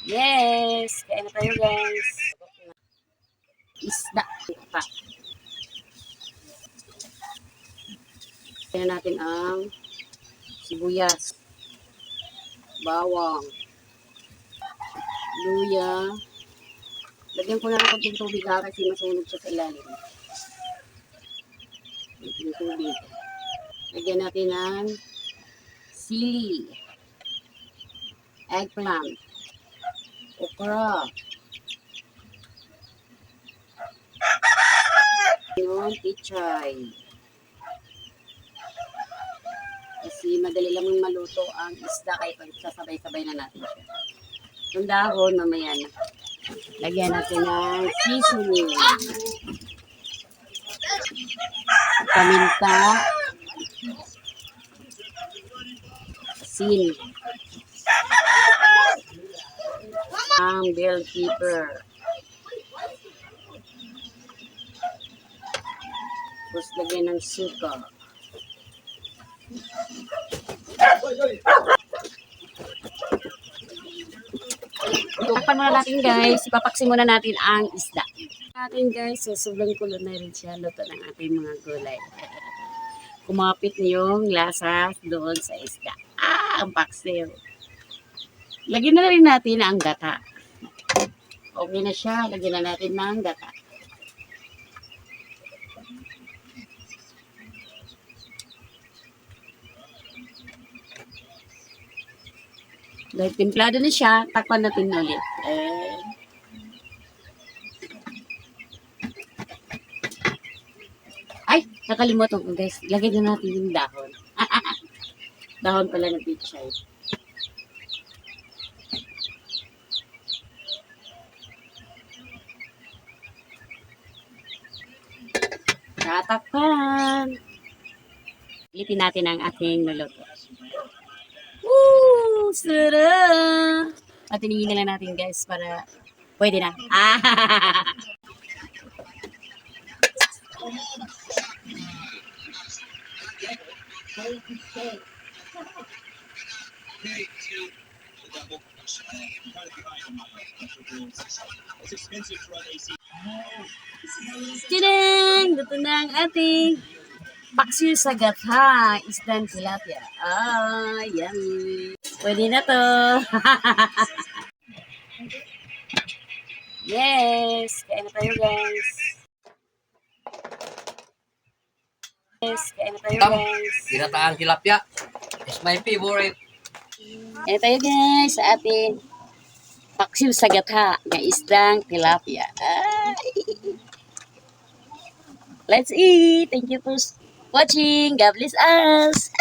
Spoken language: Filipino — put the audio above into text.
Yes! Kaya na tayo guys. Isda. Pa. Kaya natin ang sibuyas, bawang, luya. Lagyan ko na ng konting tubig kasi masunog siya sa ilalim. Yung tubig. Lagyan natin ng sili, eggplant, okra, yung pichay. Kasi madali lang maluto ang isda kaya sasabay-sabay na natin siya. Yung dahon, mamaya na. Lagyan natin ng seasoning. Paminta. Asin. Ang bell pepper. Tapos lagyan ng suka. Tupan muna natin guys. Ipapaksin muna natin ang isda. Natin guys, so sobrang kulo na rin siya. Luto ng ating mga gulay. Kumapit na yung lasa doon sa isda. Ang paksiw. Lagyan na rin natin ang gata. Okay na siya. Lagyan na natin ng gata. Dahil timplado na siya, takpan natin ulit. Ay, nakalimutan ko guys. Lagay na natin yung dahon. Dahon pala ng pichay. Tatakpan. Ulitin natin ang ating nuluto. Woo! Sarap! At tinigin na lang natin guys para pwede na. Tideng! Luto na ang ating paksiw sa gatha, isdang tilapia. Yummy. Pwede na to. Yes! Kaya na tayo guys. Yes! Kaya na tayo guys. Ginataang tilapia. It's my favorite. Kaya tayo guys sa ating paksiw sa gatha na isdang tilapia. Let's eat! Thank you for watching. God bless us!